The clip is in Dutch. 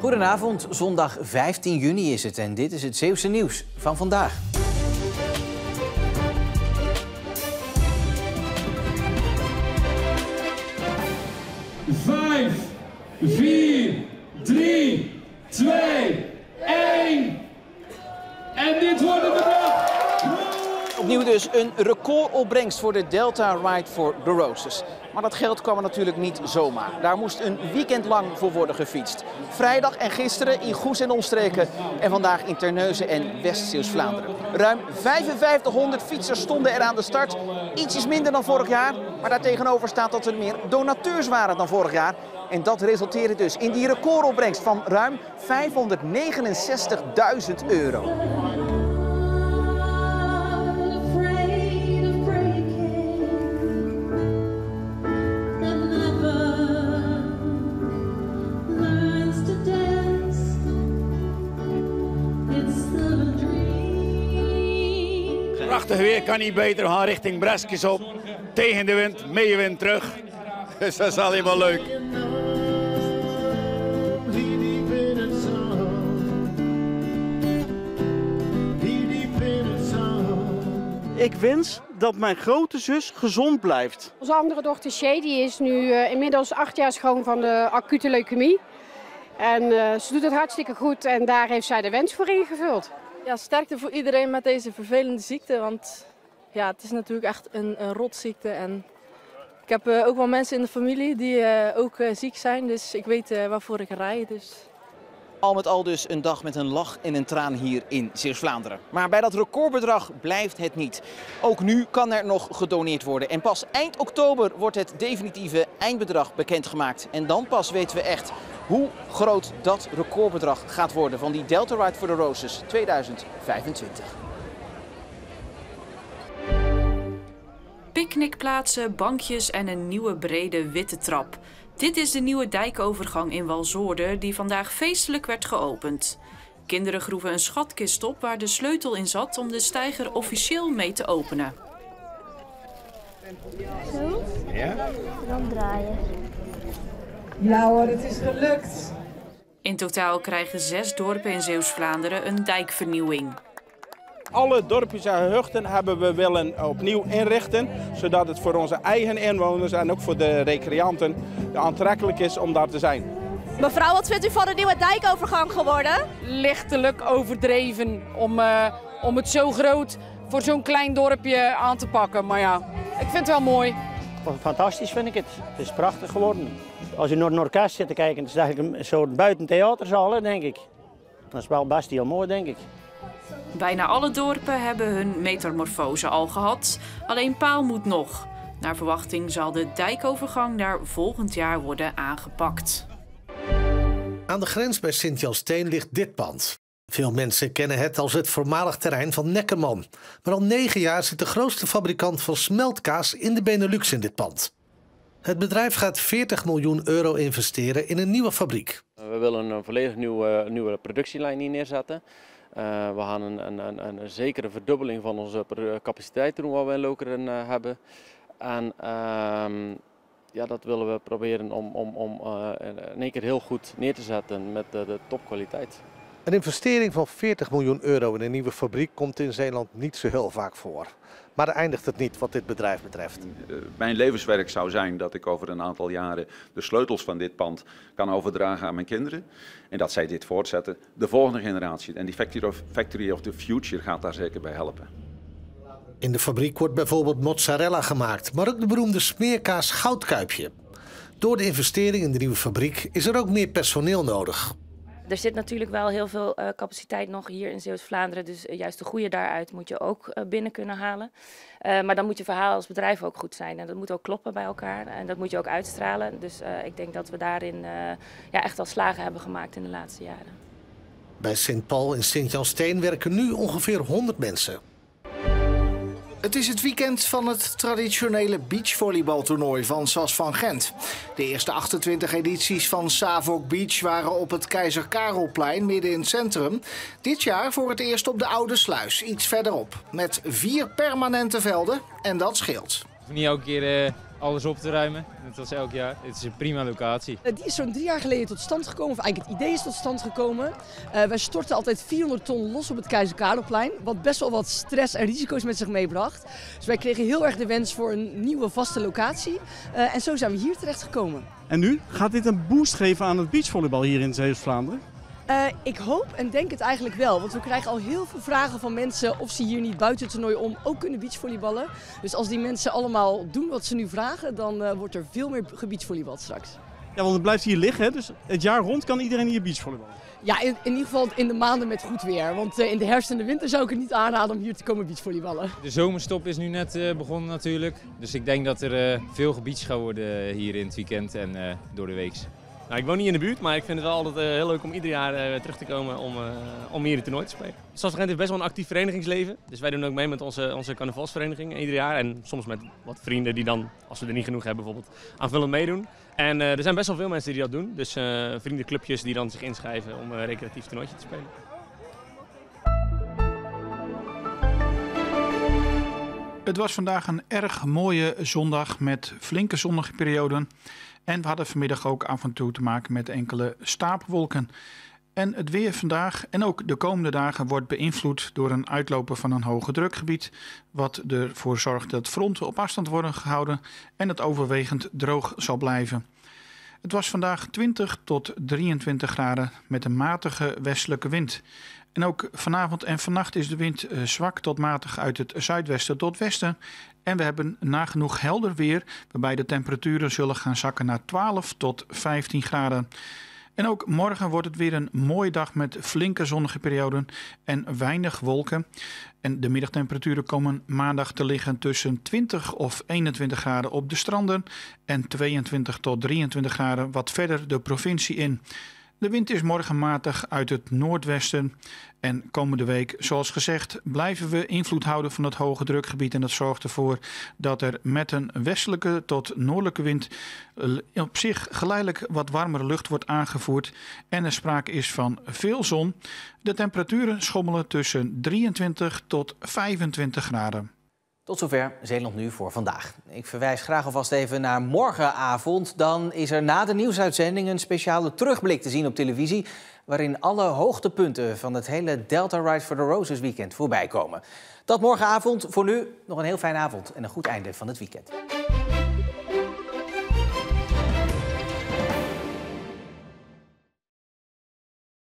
Goedenavond, zondag 15 juni is het en dit is het Zeeuwse nieuws van vandaag. Vijf, 4, 3, 2, 1. En dit wordt het bedrag. Opnieuw dus een recordopbrengst voor de Delta Ride for the Roses. Maar dat geld kwam er natuurlijk niet zomaar. Daar moest een weekend lang voor worden gefietst. Vrijdag en gisteren in Goes en omstreken en vandaag in Terneuzen en West-Zeeuws-Vlaanderen. Ruim 5500 fietsers stonden er aan de start. Ietsjes minder dan vorig jaar, maar daartegenover staat dat er meer donateurs waren dan vorig jaar. En dat resulteerde dus in die recordopbrengst van ruim €569.000. Prachtig weer, kan niet beter. We gaan richting Breskjes op. Tegen de wind, mee wind terug. Dus dat is allemaal leuk. Ik wens dat mijn grote zus gezond blijft. Onze andere dochter Shay die is nu inmiddels 8 jaar schoon van de acute leukemie. En ze doet het hartstikke goed en daar heeft zij de wens voor ingevuld. Ja, sterkte voor iedereen met deze vervelende ziekte, want ja, het is natuurlijk echt een rotziekte. En ik heb ook wel mensen in de familie die ook ziek zijn, dus ik weet waarvoor ik rij. Dus. Al met al dus een dag met een lach en een traan hier in Zeeuws-Vlaanderen. Maar bij dat recordbedrag blijft het niet. Ook nu kan er nog gedoneerd worden. En pas eind oktober wordt het definitieve eindbedrag bekendgemaakt. En dan pas weten we echt hoe groot dat recordbedrag gaat worden van die Delta Ride for the Roses 2025. Picknickplaatsen, bankjes en een nieuwe brede witte trap. Dit is de nieuwe dijkovergang in Walswoerde die vandaag feestelijk werd geopend. Kinderen groeven een schatkist op waar de sleutel in zat om de steiger officieel mee te openen. Zo? Ja. Dan draaien. Ja hoor, het is gelukt. In totaal krijgen 6 dorpen in Zeeuws-Vlaanderen een dijkvernieuwing. Alle dorpjes en gehuchten hebben we willen opnieuw inrichten, zodat het voor onze eigen inwoners en ook voor de recreanten aantrekkelijk is om daar te zijn. Mevrouw, wat vindt u van de nieuwe dijkovergang geworden? Lichtelijk overdreven om het zo groot voor zo'n klein dorpje aan te pakken. Maar ja, ik vind het wel mooi. Fantastisch vind ik het. Het is prachtig geworden. Als je naar een orkest zit te kijken, is het eigenlijk een soort buitentheaterzaal, denk ik. Dat is wel best heel mooi, denk ik. Bijna alle dorpen hebben hun metamorfose al gehad, alleen Paal moet nog. Naar verwachting zal de dijkovergang daar volgend jaar worden aangepakt. Aan de grens bij Sint-Jansteen ligt dit pand. Veel mensen kennen het als het voormalig terrein van Neckerman. Maar al 9 jaar zit de grootste fabrikant van smeltkaas in de Benelux in dit pand. Het bedrijf gaat €40 miljoen investeren in een nieuwe fabriek. We willen een volledig nieuwe productielijn hier neerzetten. We gaan een zekere verdubbeling van onze capaciteit doen wat we in Lokeren hebben. En ja, dat willen we proberen om in één keer heel goed neer te zetten met de topkwaliteit. Een investering van €40 miljoen in een nieuwe fabriek komt in Zeeland niet zo heel vaak voor. Maar daar eindigt het niet wat dit bedrijf betreft. Mijn levenswerk zou zijn dat ik over een aantal jaren de sleutels van dit pand kan overdragen aan mijn kinderen. En dat zij dit voortzetten. De volgende generatie en die Factory of the Future gaat daar zeker bij helpen. In de fabriek wordt bijvoorbeeld mozzarella gemaakt, maar ook de beroemde smeerkaas Goudkuipje. Door de investering in de nieuwe fabriek is er ook meer personeel nodig. Er zit natuurlijk wel heel veel capaciteit nog hier in Zeeuws-Vlaanderen. Dus juist de goede daaruit moet je ook binnen kunnen halen. Maar dan moet je verhaal als bedrijf ook goed zijn. En dat moet ook kloppen bij elkaar. En dat moet je ook uitstralen. Dus ik denk dat we daarin echt al slagen hebben gemaakt in de laatste jaren. Bij Sint-Paul in Sint-Jansteen werken nu ongeveer 100 mensen. Het is het weekend van het traditionele beachvolleybaltoernooi van SAS van Gent. De eerste 28 edities van Savok Beach waren op het Keizer Karelplein midden in het centrum. Dit jaar voor het eerst op de Oude Sluis, iets verderop. Met 4 permanente velden en dat scheelt. Niet elke keer alles op te ruimen, net als elk jaar. Het is een prima locatie. Die is zo'n 3 jaar geleden tot stand gekomen, of eigenlijk het idee is tot stand gekomen. Wij stortten altijd 400 ton los op het Keizer Karelplein, wat best wel wat stress en risico's met zich meebracht. Dus wij kregen heel erg de wens voor een nieuwe vaste locatie en zo zijn we hier terecht gekomen. En nu? Gaat dit een boost geven aan het beachvolleybal hier in Zeeuws-Vlaanderen? Ik hoop en denk het eigenlijk wel, want we krijgen al heel veel vragen van mensen of ze hier niet buiten het toernooi om ook kunnen beachvolleyballen. Dus als die mensen allemaal doen wat ze nu vragen, dan wordt er veel meer gebeachvolleybald straks. Ja, want het blijft hier liggen, hè? Dus het jaar rond kan iedereen hier beachvolleyballen. Ja, in ieder geval in de maanden met goed weer, want in de herfst en de winter zou ik het niet aanraden om hier te komen beachvolleyballen. De zomerstop is nu net begonnen natuurlijk, dus ik denk dat er veel gebeacht gaat worden hier in het weekend en door de week. Nou, ik woon niet in de buurt, maar ik vind het wel altijd heel leuk om ieder jaar terug te komen om hier het toernooi te spelen. Stad van Gent heeft best wel een actief verenigingsleven, dus wij doen ook mee met onze carnavalsvereniging ieder jaar. En soms met wat vrienden die dan, als we er niet genoeg hebben bijvoorbeeld, aanvullend meedoen. En er zijn best wel veel mensen die dat doen, dus vriendenclubjes die dan zich inschrijven om een recreatief toernooitje te spelen. Het was vandaag een erg mooie zondag met flinke zonnige perioden. En we hadden vanmiddag ook af en toe te maken met enkele stapelwolken. En het weer vandaag en ook de komende dagen wordt beïnvloed door een uitlopen van een hoge drukgebied. Wat ervoor zorgt dat fronten op afstand worden gehouden en het overwegend droog zal blijven. Het was vandaag 20 tot 23 graden met een matige westelijke wind. En ook vanavond en vannacht is de wind zwak tot matig uit het zuidwesten tot westen. En we hebben nagenoeg helder weer, waarbij de temperaturen zullen gaan zakken naar 12 tot 15 graden. En ook morgen wordt het weer een mooie dag met flinke zonnige perioden en weinig wolken. En de middagtemperaturen komen maandag te liggen tussen 20 of 21 graden op de stranden en 22 tot 23 graden wat verder de provincie in. De wind is morgen matig uit het noordwesten en komende week, zoals gezegd, blijven we invloed houden van het hoge drukgebied. En dat zorgt ervoor dat er met een westelijke tot noordelijke wind op zich geleidelijk wat warmere lucht wordt aangevoerd. En er sprake is van veel zon. De temperaturen schommelen tussen 23 tot 25 graden. Tot zover Zeeland Nu voor vandaag. Ik verwijs graag alvast even naar morgenavond. Dan is er na de nieuwsuitzending een speciale terugblik te zien op televisie, waarin alle hoogtepunten van het hele Delta Ride for the Roses weekend voorbij komen. Dat morgenavond. Voor nu nog een heel fijne avond en een goed einde van het weekend.